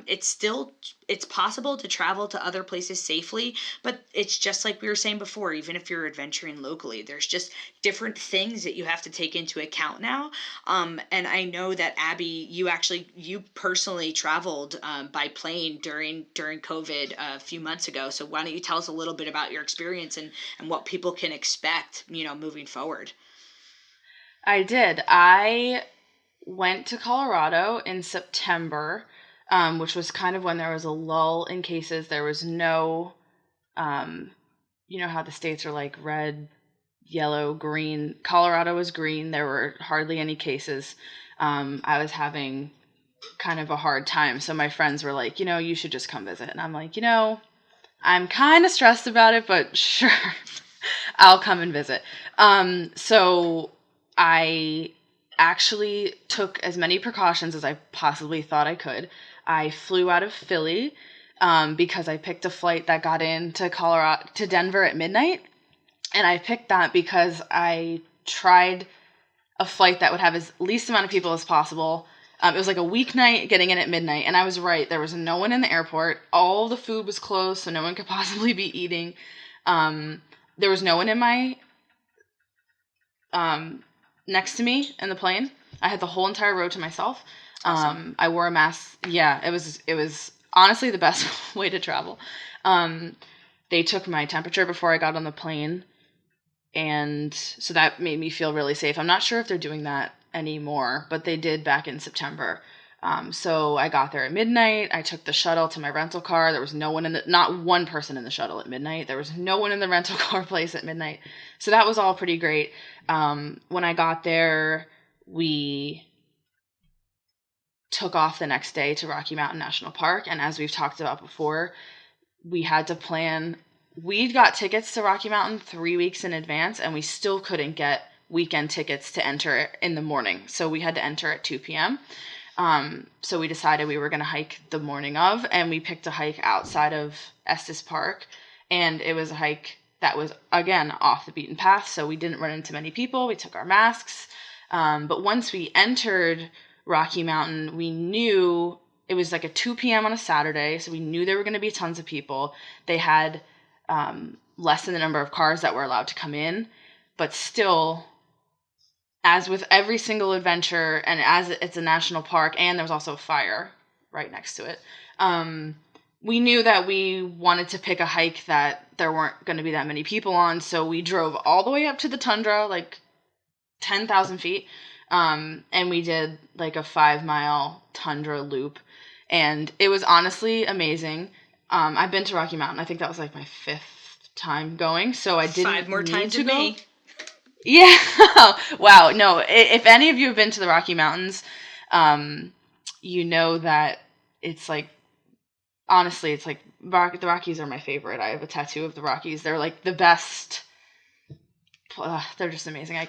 It's possible to travel to other places safely, but it's just like we were saying before, even if you're adventuring locally, there's just different things that you have to take into account now. And I know that Abby, you personally traveled by plane during COVID a few months ago. So why don't you tell us a little bit about your experience and what people can expect, moving forward? I did. I went to Colorado in September, which was kind of when there was a lull in cases. There was no, you know how the states are like red, yellow, green. Colorado was green. There were hardly any cases. I was having kind of a hard time. So my friends were like, you should just come visit. And I'm like, I'm kind of stressed about it, but sure, I'll come and visit. So I actually took as many precautions as I possibly thought I could. I flew out of Philly because I picked a flight that got into Denver at midnight. And I picked that because I tried a flight that would have as least amount of people as possible. It was like a weeknight getting in at midnight. And I was right. There was no one in the airport. All the food was closed, so no one could possibly be eating. There was no one in my next to me in the plane. I had the whole entire row to myself. Awesome. I wore a mask. Yeah, it was honestly the best way to travel. They took my temperature before I got on the plane, and so that made me feel really safe. I'm not sure if they're doing that anymore, but they did back in September. So I got there at midnight. I took the shuttle to my rental car. There was not one person in the shuttle at midnight. There was no one in the rental car place at midnight. So that was all pretty great. When I got there, we took off the next day to Rocky Mountain National Park. And as we've talked about before, we had to plan. We got tickets to Rocky Mountain 3 weeks in advance, and we still couldn't get weekend tickets to enter in the morning. So we had to enter at 2 p.m. So we decided we were going to hike the morning of, and we picked a hike outside of Estes Park. And it was a hike that was, again, off the beaten path. So we didn't run into many people. We took our masks. But once we entered Rocky Mountain, we knew it was like a 2 p.m. on a Saturday. So we knew there were going to be tons of people. They had less than the number of cars that were allowed to come in, but still, as with every single adventure, and as it's a national park, and there was also a fire right next to it, we knew that we wanted to pick a hike that there weren't going to be that many people on, so we drove all the way up to the tundra, like 10,000 feet, and we did like a 5-mile tundra loop, and it was honestly amazing. I've been to Rocky Mountain. I think that was like my 5th time going, so I didn't 5 more need times to than go. me. Yeah. Wow. No, if any of you have been to the Rocky Mountains, you know that it's like, honestly, it's like the Rockies are my favorite. I have a tattoo of the Rockies. They're like the best. They're just amazing. I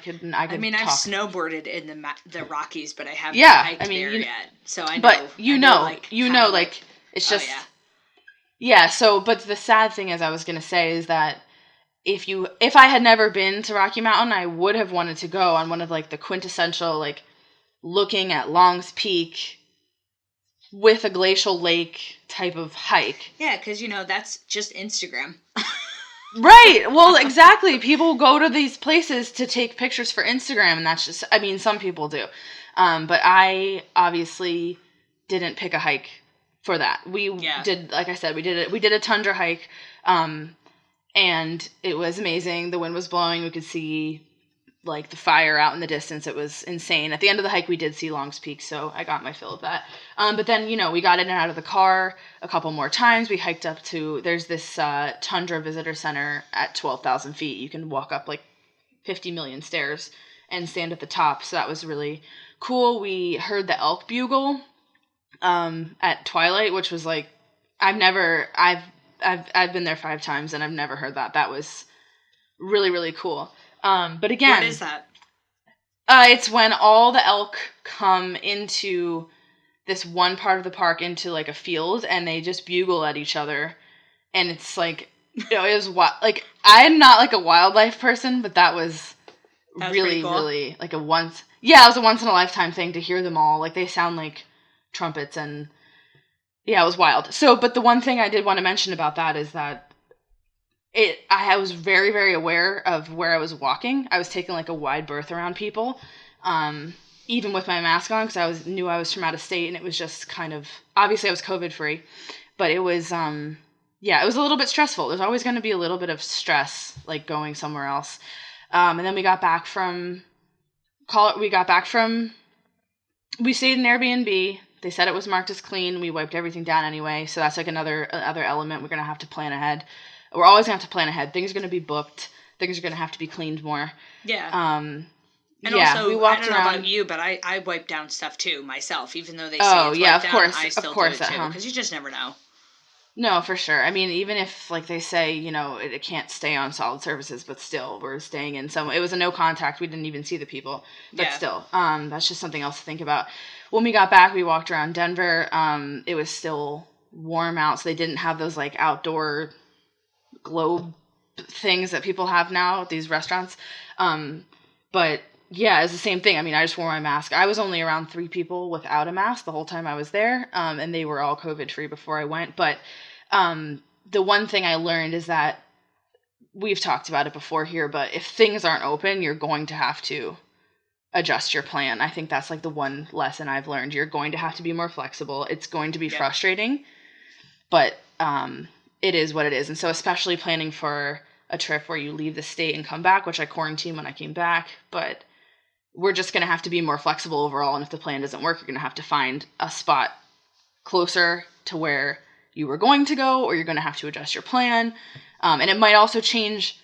mean, I've snowboarded in the Rockies, but I haven't hiked there yet. So I know. But it's just. Oh, yeah. Yeah. So, but the sad thing is, I was gonna say is that if I had never been to Rocky Mountain, I would have wanted to go on one of like the quintessential, like looking at Long's Peak with a glacial lake type of hike. Yeah, because that's just Instagram. Right. Well, exactly. People go to these places to take pictures for Instagram, and that's just, I mean, some people do. But I obviously didn't pick a hike for that. We did, like I said, we did a Tundra hike, and it was amazing. The wind was blowing. We could see like the fire out in the distance. It was insane. At the end of the hike, we did see Long's Peak, so I got my fill of that. But then, we got in and out of the car a couple more times. We hiked up to, there's this Tundra Visitor Center at 12,000 feet. You can walk up like 50 million stairs and stand at the top. So that was really cool. We heard the elk bugle at twilight, which was like, I've been there 5 times and I've never heard that. That was really, really cool. But again, what is that? It's when all the elk come into this one part of the park, into like a field, and they just bugle at each other. And it's like, it was like, I'm not like a wildlife person, but that was really, cool. really like it was a once in a lifetime thing to hear them all. Like, they sound like trumpets, and yeah, it was wild. So, but the one thing I did want to mention about that is that I was very, very aware of where I was walking. I was taking like a wide berth around people, even with my mask on, because knew I was from out of state, and it was just kind of, obviously I was COVID free, but it was, it was a little bit stressful. There's always going to be a little bit of stress, like going somewhere else. And then we got we stayed in Airbnb. They said it was marked as clean. We wiped everything down anyway. So that's like another element. We're going to have to plan ahead. We're always going to have to plan ahead. Things are going to be booked. Things are going to have to be cleaned more. Yeah. And also, we walked I don't around. know about you, but I wipe down stuff too myself, even though they say it's wiped down, I still do it too, because you just never know. No, for sure. I mean, even if, like, they say, it can't stay on solid surfaces, but still, we're staying in some... It was a no contact. We didn't even see the people. But still, that's just something else to think about. When we got back, we walked around Denver. It was still warm out, so they didn't have those, like, outdoor globe things that people have now at these restaurants. But... yeah, it's the same thing. I mean, I just wore my mask. I was only around 3 people without a mask the whole time I was there, and they were all COVID-free before I went. But the one thing I learned is that, we've talked about it before here, but if things aren't open, you're going to have to adjust your plan. I think that's like the one lesson I've learned. You're going to have to be more flexible. It's going to be frustrating, but it is what it is. And so especially planning for a trip where you leave the state and come back, which I quarantined when I came back, but... we're just going to have to be more flexible overall, and if the plan doesn't work, you're going to have to find a spot closer to where you were going to go, or you're going to have to adjust your plan. And it might also change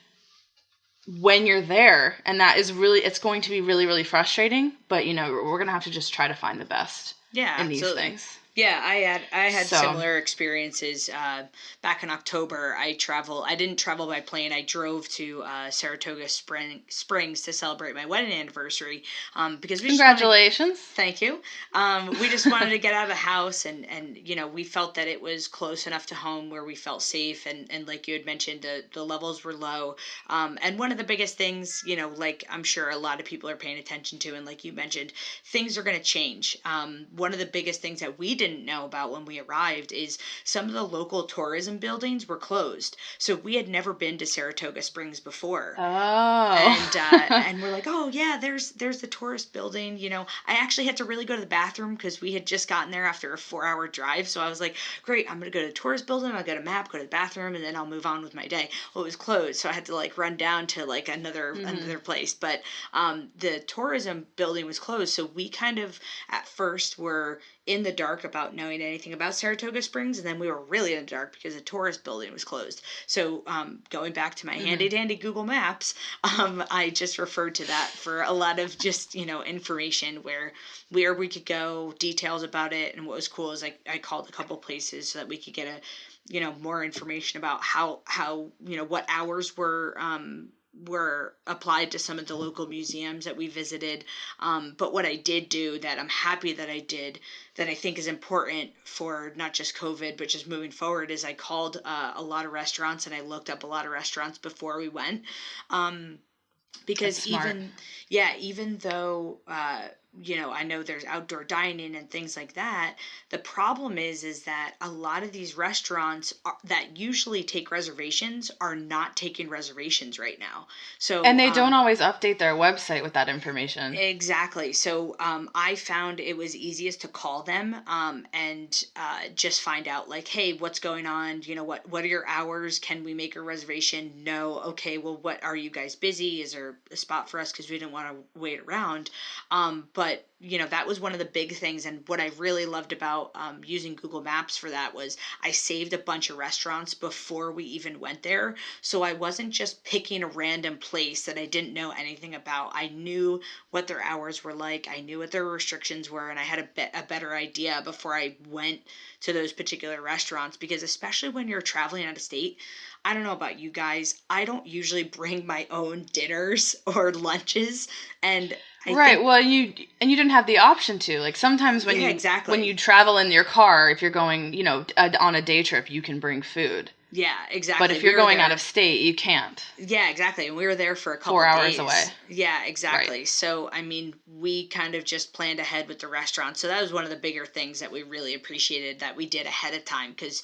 when you're there, and that is really, it's going to be really, really frustrating, but, we're going to have to just try to find the best in these things. Yeah, I had similar experiences. Back in October, I didn't travel by plane. I drove to Saratoga Springs to celebrate my wedding anniversary. Because congratulations. Thank you. We just wanted to get out of the house, and we felt that it was close enough to home where we felt safe, and like you had mentioned, the levels were low. And one of the biggest things, like I'm sure a lot of people are paying attention to, and like you mentioned, things are going to change. One of the biggest things that we didn't know about when we arrived is some of the local tourism buildings were closed. So we had never been to Saratoga Springs before. Oh. And we're like, oh yeah, there's the tourist building. I actually had to really go to the bathroom because we had just gotten there after a 4-hour drive. So I was like, great, I'm going to go to the tourist building. I'll get a map, go to the bathroom, and then I'll move on with my day. Well, it was closed. So I had to like run down to like another place. But the tourism building was closed. So we kind of at first were in the dark about knowing anything about Saratoga Springs, and then we were really in the dark because the tourist building was closed. So going back to my handy dandy Google Maps, I just referred to that for a lot of just information where we could go, details about it. And what was cool is I called a couple places so that we could get more information about how what hours were applied to some of the local museums that we visited. But what I did do that I'm happy that I did, that I think is important for not just COVID, but just moving forward, is I called a lot of restaurants and I looked up a lot of restaurants before we went. Because even though, I know there's outdoor dining and things like that, the problem is that a lot of these restaurants that usually take reservations are not taking reservations right now. So and they don't always update their website with that information. Exactly. So I found it was easiest to call them and just find out like, hey, what's going on? What are your hours? Can we make a reservation? No. Okay. Well, what are you guys busy? Is there a spot for us? Because we didn't want to wait around. But that was one of the big things. And what I really loved about using Google Maps for that was I saved a bunch of restaurants before we even went there. So I wasn't just picking a random place that I didn't know anything about. I knew what their hours were like. I knew what their restrictions were. And I had a better idea before I went to those particular restaurants. Because especially when you're traveling out of state, I don't know about you guys, I don't usually bring my own dinners or lunches. And well, you didn't have the option to. Like sometimes when you travel in your car, if you're going, on a day trip, you can bring food. Yeah, exactly. But if you're going out of state, you can't. Yeah, exactly. And we were there for a couple 4 hours days. away. Yeah, exactly. Right. So, I mean, we kind of just planned ahead with the restaurant. So that was one of the bigger things that we really appreciated that we did ahead of time, because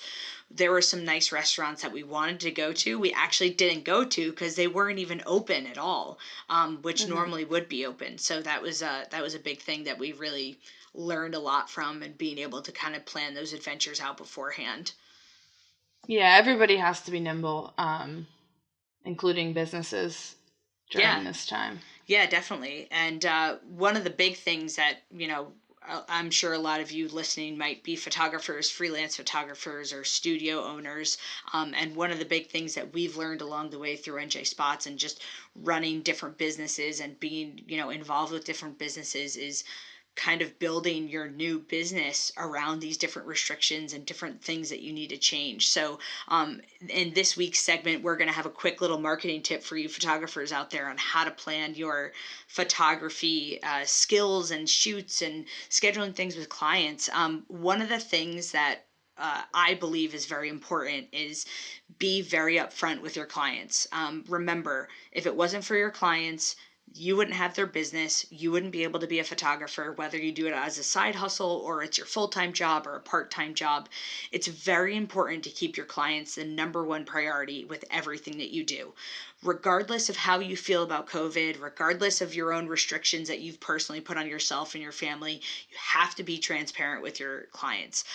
there were some nice restaurants that we wanted to go to. We actually didn't go to because they weren't even open at all, which normally would be open. So that was a big thing that we really learned a lot from, and being able to kind of plan those adventures out beforehand. Yeah, everybody has to be nimble, including businesses during this time. Yeah, definitely. And one of the big things that, I'm sure a lot of you listening might be photographers, freelance photographers, or studio owners. And one of the big things that we've learned along the way through NJspots and just running different businesses and being, involved with different businesses is kind of building your new business around these different restrictions and different things that you need to change. So in this week's segment, we're going to have a quick little marketing tip for you photographers out there on how to plan your photography skills and shoots and scheduling things with clients. One of the things that I believe is very important is be very upfront with your clients. Remember, if it wasn't for your clients, you wouldn't have their business. You wouldn't be able to be a photographer, whether you do it as a side hustle or it's your full-time job or a part-time job. It's very important to keep your clients the number one priority with everything that you do. Regardless of how you feel about COVID, regardless of your own restrictions that you've personally put on yourself and your family, you have to be transparent with your clients.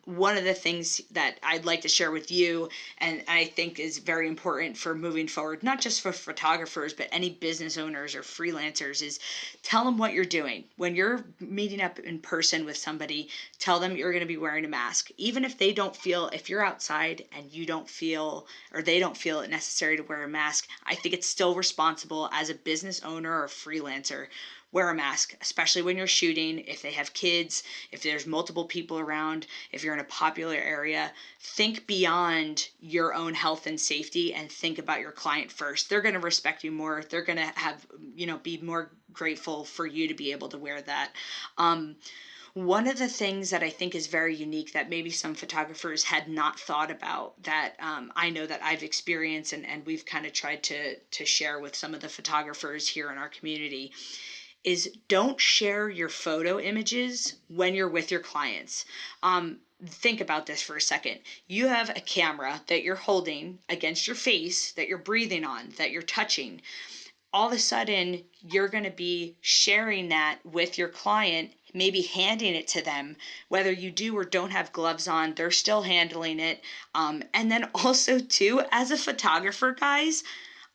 One of the things that I'd like to share with you, and I think is very important for moving forward, not just for photographers, but any business owners or freelancers, is tell them what you're doing. When you're meeting up in person with somebody, tell them you're going to be wearing a mask. Even if they don't feel, if you're outside and you don't feel, or they don't feel it necessary to wear a mask, I think it's still responsible as a business owner or freelancer. Wear a mask, especially when you're shooting, if they have kids, if there's multiple people around, if you're in a popular area. Think beyond your own health and safety and think about your client first. They're going to respect you more. They're going to have, be more grateful for you to be able to wear that. One of the things that I think is very unique that maybe some photographers had not thought about, that I know that I've experienced and we've kind of tried to share with some of the photographers here in our community, is don't share your photo images when you're with your clients. Think about this for a second. You have a camera that you're holding against your face, that you're breathing on, that you're touching. All of a sudden, you're going to be sharing that with your client, maybe handing it to them. Whether you do or don't have gloves on, they're still handling it. And then also, too, as a photographer, guys,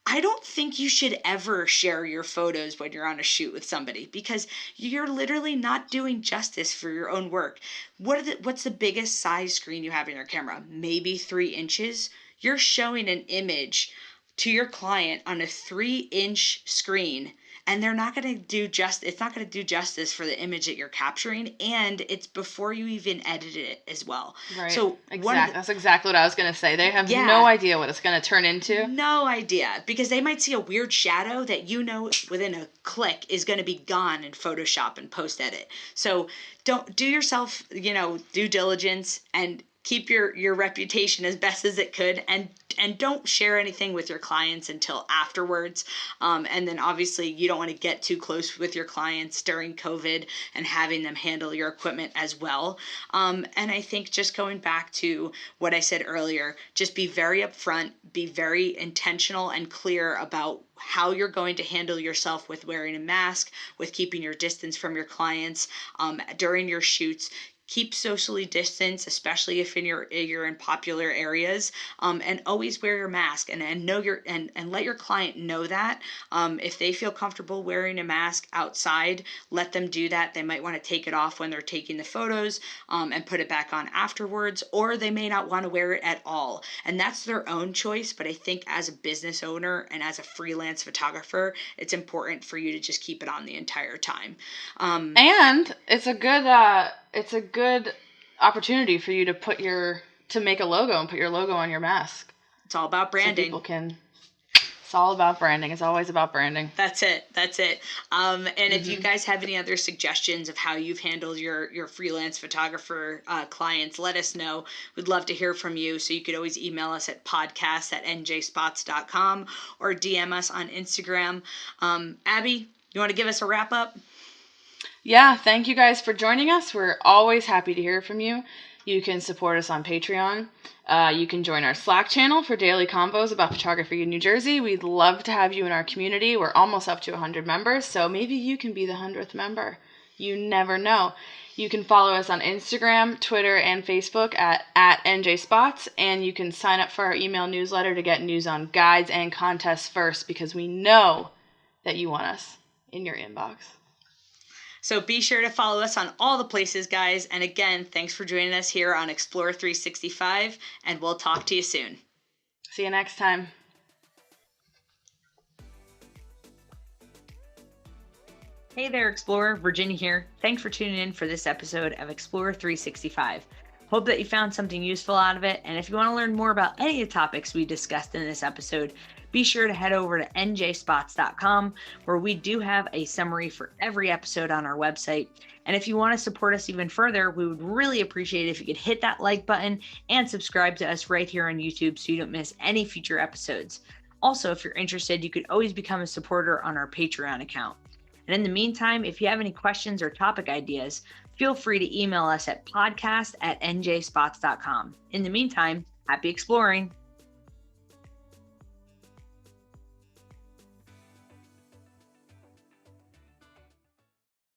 I don't think you should ever share your photos when you're on a shoot with somebody, because you're literally not doing justice for your own work. What's the biggest size screen you have in your camera? Maybe 3 inches. You're showing an image to your client on a 3-inch screen, and they're not going to it's not going to do justice for the image that you're capturing, and it's before you even edited it as well. Right. So that's exactly what I was going to say. They have no idea what it's going to turn into. No idea, because they might see a weird shadow that within a click is going to be gone in Photoshop and post edit. So don't do yourself, due diligence and keep your reputation as best as it could, and don't share anything with your clients until afterwards. And then obviously you don't want to get too close with your clients during COVID and having them handle your equipment as well. And I think just going back to what I said earlier, just be very upfront, be very intentional and clear about how you're going to handle yourself with wearing a mask, with keeping your distance from your clients during your shoots. Keep socially distanced, especially if you're in popular areas, and always wear your mask and know and let your client know that. If they feel comfortable wearing a mask outside, let them do that. They might want to take it off when they're taking the photos and put it back on afterwards, or they may not want to wear it at all. And that's their own choice. But I think as a business owner and as a freelance photographer, it's important for you to just keep it on the entire time. And it's a good opportunity for you to make a logo and put your logo on your mask. It's all about branding. So people can It's all about branding. It's always about branding. That's it. And if you guys have any other suggestions of how you've handled your freelance photographer clients, let us know. We'd love to hear from you. So you could always email us at podcast@njspots.com or DM us on Instagram. Abby, you want to give us a wrap up? Yeah, thank you guys for joining us. We're always happy to hear from you. You can support us on Patreon. You can join our Slack channel for daily combos about photography in New Jersey. We'd love to have you in our community. We're almost up to 100 members, so maybe you can be the 100th member. You never know. You can follow us on Instagram, Twitter, and Facebook at NJspots, and you can sign up for our email newsletter to get news on guides and contests first, because we know that you want us in your inbox. So be sure to follow us on all the places, guys. And again, thanks for joining us here on Explore 365, and we'll talk to you soon. See you next time. Hey there, Explorer. Virginia here. Thanks for tuning in for this episode of Explore 365. Hope that you found something useful out of it. And if you want to learn more about any of the topics we discussed in this episode, be sure to head over to NJspots.com, where we do have a summary for every episode on our website. And if you want to support us even further, we would really appreciate it if you could hit that like button and subscribe to us right here on YouTube so you don't miss any future episodes. Also, if you're interested, you could always become a supporter on our Patreon account. And in the meantime, if you have any questions or topic ideas, feel free to email us at podcast@njspots.com. In the meantime, happy exploring.